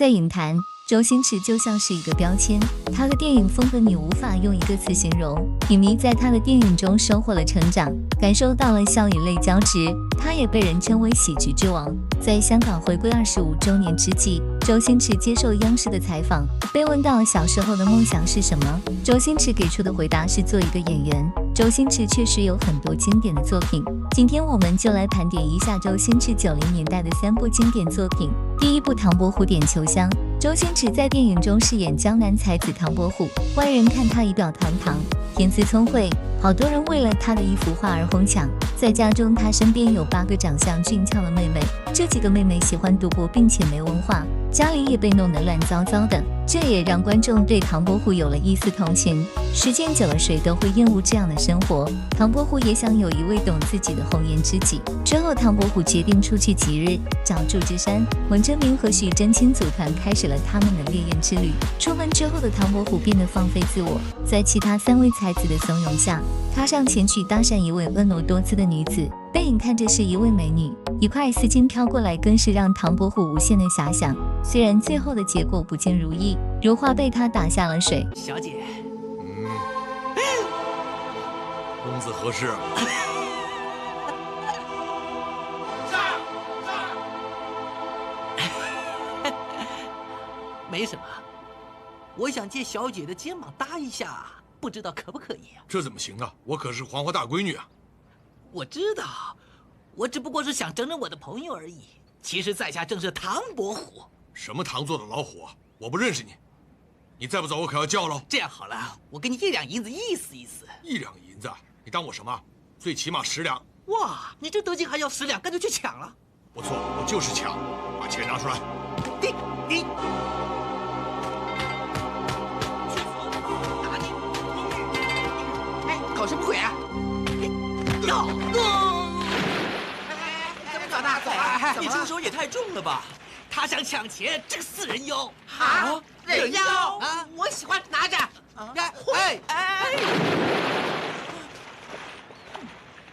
在影坛，周星驰就像是一个标签，他的电影风格你无法用一个词形容。影迷在他的电影中收获了成长，感受到了笑与泪交织，他也被人称为喜剧之王。在香港回归25周年之际，周星驰接受央视的采访，被问到小时候的梦想是什么，周星驰给出的回答是做一个演员。周星驰确实有很多经典的作品，今天我们就来盘点一下周星驰90年代的3部经典作品。第一部《唐伯虎点秋香》，周星驰在电影中饰演江南才子唐伯虎，外人看他仪表堂堂，天资聪慧，好多人为了他的一幅画而哄抢。在家中，他身边有8个长相俊俏的妹妹，这几个妹妹喜欢赌博并且没文化，家里也被弄得乱糟糟的，这也让观众对唐伯虎有了一丝同情。时间久了，谁都会厌恶这样的生活。唐伯虎也想有一位懂自己的红颜知己。之后，唐伯虎决定出去吉日，找祝枝山、文征明和许真卿组团，开始了他们的烈焰之旅。出门之后的唐伯虎变得放飞自我，在其他3位才子的怂恿下，踏上前去搭讪一位婀娜多姿的女子，背影看着是一位美女，一块丝巾飘过来，更是让唐伯虎无限的遐想。虽然最后的结果不尽如意，如花被他打下了水。小姐，公子何事？没什么，我想借小姐的肩膀搭一下，不知道可不可以啊？这怎么行啊？我可是黄花大闺女啊！我知道，我只不过是想整整我的朋友而已。其实在下正是唐伯虎。什么唐做的老虎啊？我不认识你，你再不走我可要叫了。这样好了，我给你1两银子意思意思。1两银子？你当我什么？最起码10两。哇，你这德行还要10两，干脆去抢了。不错，我就是抢，把钱拿出来。你。搞什么鬼啊！要！怎么搞的？走啊！你出手也太重了吧！他想抢钱，这个死人妖！好，人妖啊！我喜欢，拿着。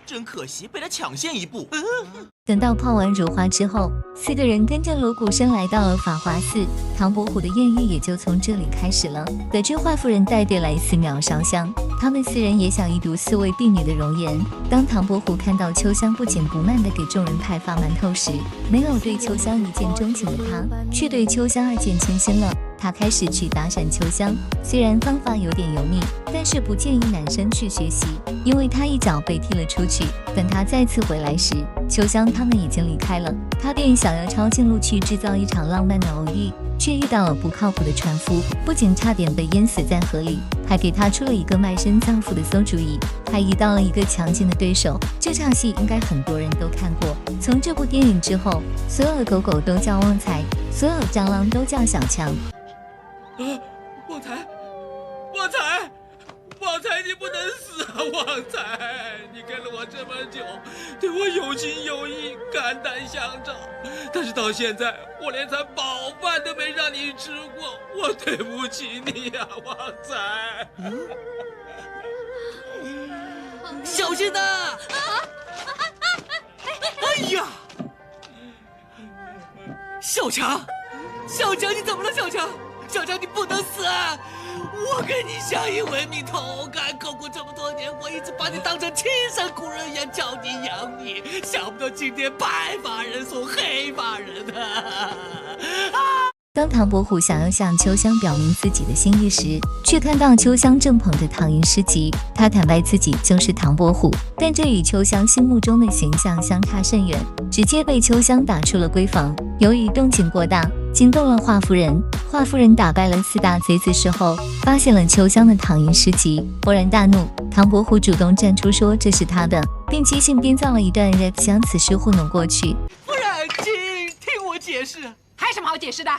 真可惜，被他抢先一步。等到泡完如花之后，4个人跟着锣鼓声来到了法华寺，唐伯虎的艳遇也就从这里开始了。得知华夫人带队来寺庙烧香，他们4人也想一睹4位婢女的容颜。当唐伯虎看到秋香不紧不慢地给众人派发馒头时，没有对秋香一见钟情的他，却对秋香2见倾心了。他开始去搭讪秋香，虽然方法有点油腻，但是不建议男生去学习，因为他一脚被踢了出去。等他再次回来时，秋香他们已经离开了，他便想要抄近路去制造一场浪漫的偶遇，却遇到了不靠谱的船夫，不仅差点被淹死在河里，还给他出了一个卖身葬父的馊主意，还遇到了一个强劲的对手。这场戏应该很多人都看过。从这部电影之后，所有的狗狗都叫旺财，所有蟑螂都叫小强。旺财，旺财，旺财，你不能死啊！旺财，你跟了我这么久，对我有情有义，肝胆相照，但是到现在，我连餐饱饭都没让你吃过，我对不起你呀，旺财。小心呐！哎呀，小强，小强，你怎么了？小强，小强，你不能死啊！我跟你相依为命，同甘共苦这么多年，我一直把你当成亲生骨肉一样教你养你，想不到今天白发人送黑发人啊！当唐伯虎想要向秋香表明自己的心意时，却看到秋香正捧着唐寅诗集，他坦白自己就是唐伯虎，但这与秋香心目中的形象相差甚远，直接被秋香打出了闺房。由于动静过大，惊动了华夫人，华夫人打败了4大贼子事后，发现了秋香的唐寅诗集，勃然大怒。唐伯虎主动站出说这是他的，并即兴编造了一段 rap 将此事糊弄过去。夫人，请听我解释。还有什么好解释的？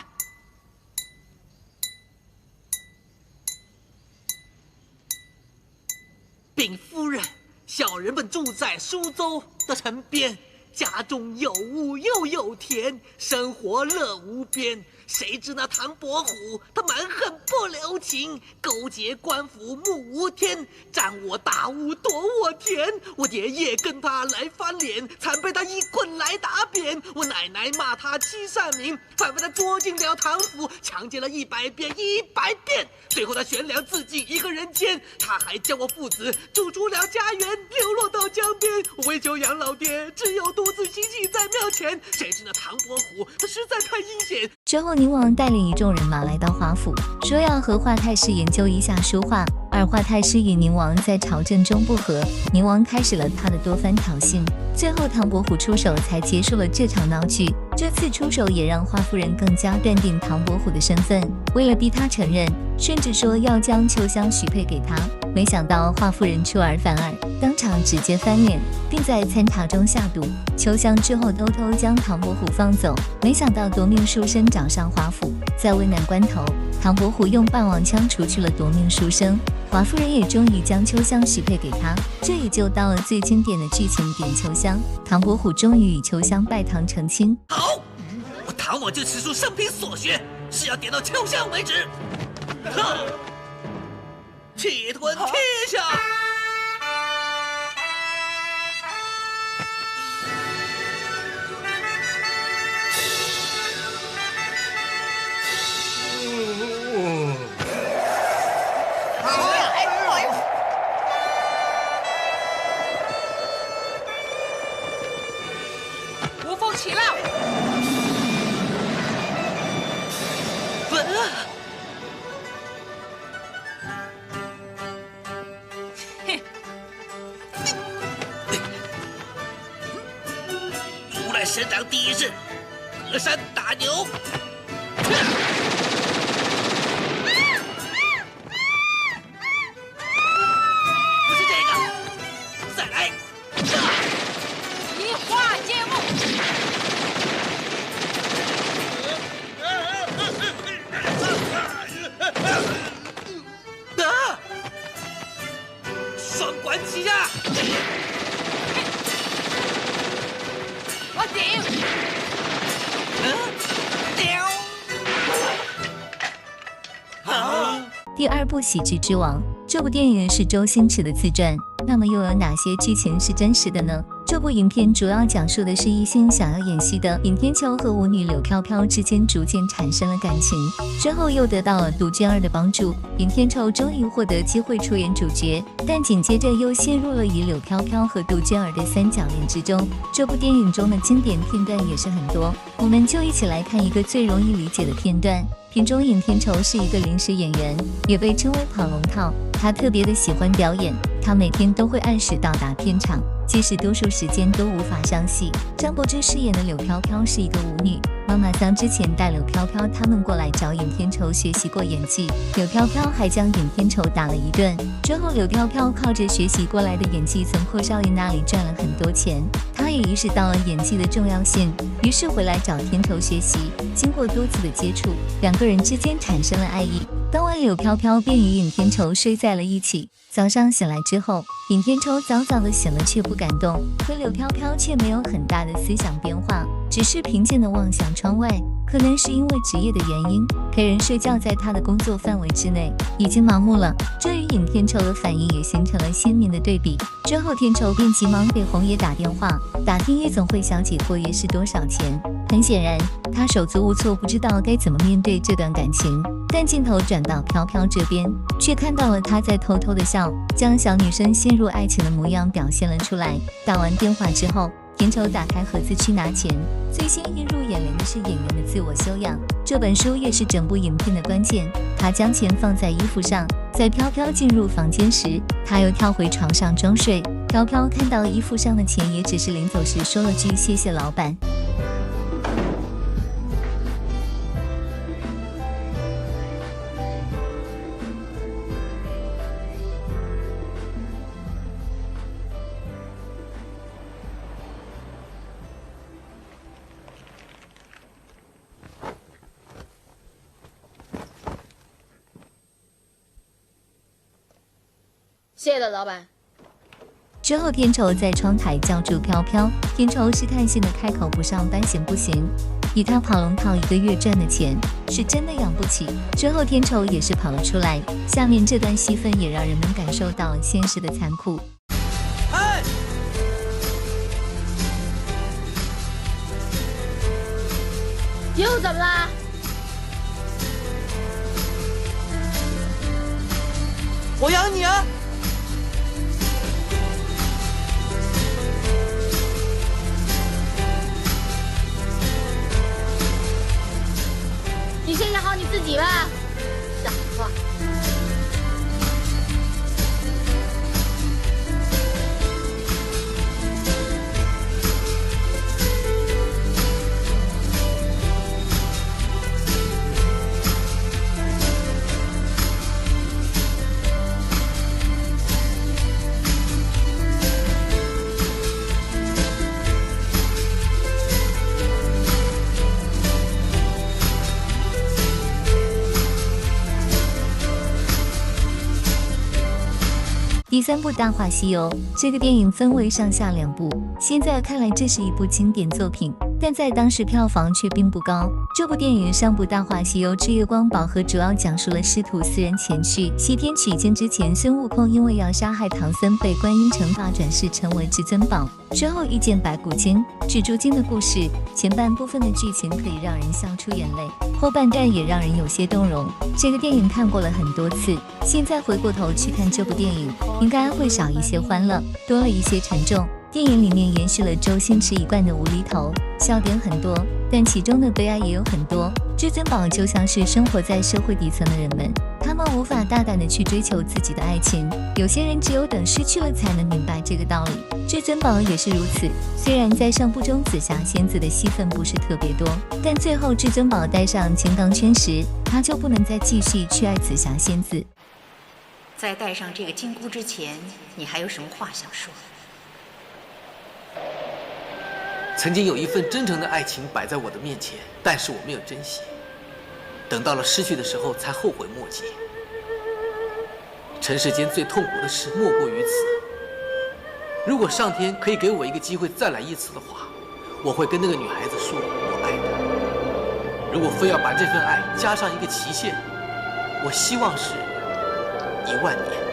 禀夫人，小人们住在苏州的城边，家中有屋又有田，生活乐无边。谁知那唐伯虎他蛮横不留情，勾结官府目无天，占我大屋夺我田。我爷爷跟他来翻脸，惨被他一棍来打扁。我奶奶骂他欺善民，反被他捉进了唐府，强奸了100遍100遍。最后他悬梁自尽一个人间，他还将我父子逐出了家园，流落到江边。我为求养老爹，只有独自行乞在庙前。谁知那唐伯虎他实在太阴险。之后，宁王带领一众人马来到华府，说要和华太师研究一下书画。而华太师与宁王在朝政中不和，宁王开始了他的多番挑衅，最后唐伯虎出手才结束了这场闹剧。这次出手也让华夫人更加断定唐伯虎的身份，为了逼他承认，甚至说要将秋香许配给他。没想到华夫人出尔反尔，当场直接翻脸，并在餐茶中下毒。秋香之后偷偷将唐伯虎放走，没想到夺命书生找上华府，在危难关头，唐伯虎用霸王枪除去了夺命书生，华夫人也终于将秋香许配给他。这也就到了最经典的剧情点秋香，唐伯虎终于与秋香拜堂成亲。好，我唐某就此书生平所学，是要点到秋香为止。气吞天下。无风起浪。如来神掌第一式，隔山打牛。不是这个，再来。移花接木。双管齐下。我顶。好。第二部《喜剧之王》这部电影是周星驰的自传，那么又有哪些剧情是真实的呢？这部影片主要讲述的是一心想要演戏的尹天仇和舞女柳飘飘之间逐渐产生了感情，之后又得到了杜鹃儿的帮助，尹天仇终于获得机会出演主角，但紧接着又陷入了以柳飘飘和杜鹃儿的三角恋之中。这部电影中的经典片段也是很多，我们就一起来看一个最容易理解的片段。片中尹天仇是一个临时演员，也被称为跑龙套。他特别的喜欢表演，他每天都会按时到达片场，即使多数时间都无法上戏。张柏芝饰演的柳飘飘是一个舞女，妈妈桑之前带柳飘飘他们过来找尹天仇学习过演技，柳飘飘还将尹天仇打了一顿。之后柳飘飘靠着学习过来的演技从霍少爷那里赚了很多钱，他也意识到了演技的重要性，于是回来找天仇学习。经过多次的接触，两个人之间产生了爱意。当晚柳飘飘便与尹天仇睡在了一起。早上醒来之后，尹天仇早早的醒了却不敢动，可柳飘飘却没有很大的思想变化，只是平静的望向窗外。可能是因为职业的原因，陪人睡觉在他的工作范围之内，已经麻木了，这与尹天仇的反应也形成了鲜明的对比。之后天仇便急忙给红爷打电话，打听夜总会小姐过夜是多少钱。很显然他手足无措，不知道该怎么面对这段感情。但镜头转到飘飘这边，却看到了他在偷偷的笑，将小女生陷入爱情的模样表现了出来。打完电话之后，天仇打开盒子去拿钱，最先映入眼帘的是演员的自我修养，这本书也是整部影片的关键。他将钱放在衣服上，在飘飘进入房间时，他又跳回床上装睡。飘飘看到衣服上的钱，也只是临走时说了句谢谢老板。谢了，老板。之后天仇在窗台叫住飘飘，天仇试探性的开口不上班行不行？以他跑龙套1个月赚的钱，是真的养不起。之后天仇也是跑了出来，下面这段戏份也让人们感受到了现实的残酷。哎，又怎么了？我养你啊！你先养好你自己吧，傻瓜。第3部《大话西游》这个电影分为上下2部，现在看来这是一部经典作品，但在当时票房却并不高。这部电影上部《大话西游之月光宝盒》主要讲述了师徒4人前去西天取经之前，孙悟空因为要杀害唐僧，被观音惩罚转世成为至尊宝，之后遇见白骨精、蜘蛛精的故事。前半部分的剧情可以让人笑出眼泪，后半段也让人有些动容。这个电影看过了很多次，现在回过头去看这部电影，应该会少一些欢乐，多了一些沉重。电影里面延续了周星驰一贯的无厘头，笑点很多，但其中的悲哀也有很多。至尊宝就像是生活在社会底层的人们，他们无法大胆的去追求自己的爱情，有些人只有等失去了才能明白这个道理。至尊宝也是如此，虽然在上部中紫霞仙子的戏份不是特别多，但最后至尊宝戴上金刚圈时，他就不能再继续去爱紫霞仙子。在戴上这个金箍之前，你还有什么话想说？曾经有一份真诚的爱情摆在我的面前，但是我没有珍惜，等到了失去的时候才后悔莫及。尘世间最痛苦的事莫过于此。如果上天可以给我一个机会再来一次的话，我会跟那个女孩子说我爱她。如果非要把这份爱加上一个期限，我希望是1万年。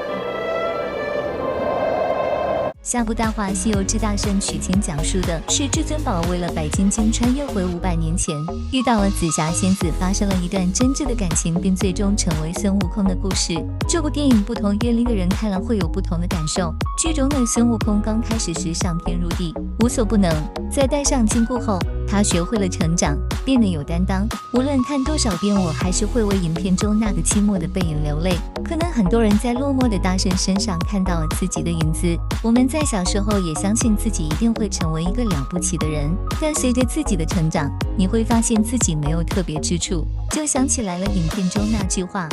下部《大话西游之大圣取经》讲述的是至尊宝为了白金经穿越回500年前，遇到了紫霞仙子，发生了一段真挚的感情，并最终成为孙悟空的故事。这部电影不同阅历的人看了会有不同的感受。剧中的孙悟空刚开始时上天入地，无所不能，在戴上金箍后，他学会了成长，变得有担当。无论看多少遍，我还是会为影片中那个寂寞的背影流泪。可能很多人在落寞的大圣身上看到了自己的影子。我们在小时候也相信自己一定会成为一个了不起的人，但随着自己的成长，你会发现自己没有特别之处。就想起来了影片中那句话，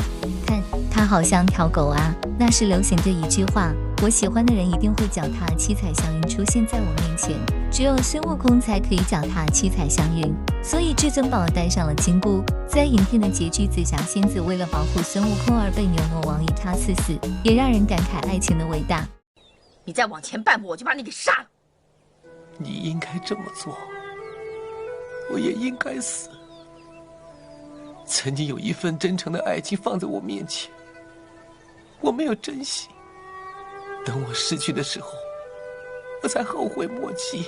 看他好像条狗啊，那是流行的一句话。我喜欢的人一定会脚踏七彩祥云出现在我面前，只有孙悟空才可以脚踏七彩祥云，所以至尊宝戴上了金箍。在影片的结局，紫霞仙子为了保护孙悟空而被牛魔王一叉刺死，也让人感慨爱情的伟大。你再往前半步，我就把你给杀了。你应该这么做，我也应该死。曾经有一份真诚的爱情放在我面前，我没有珍惜，等我失去的时候，我才后悔莫及。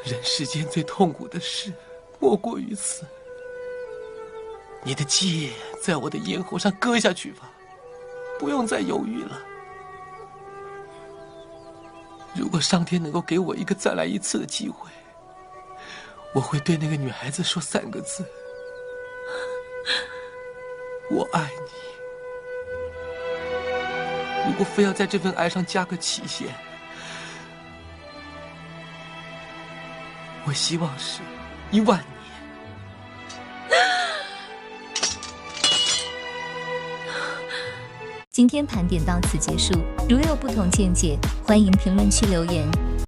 人世间最痛苦的事莫过于此。你的剑在我的咽喉上割下去吧，不用再犹豫了。如果上天能够给我一个再来一次的机会，我会对那个女孩子说3个字：我爱你。如果非要在这份爱上加个期限，我希望是1万年。今天盘点到此结束，如有不同见解，欢迎评论区留言。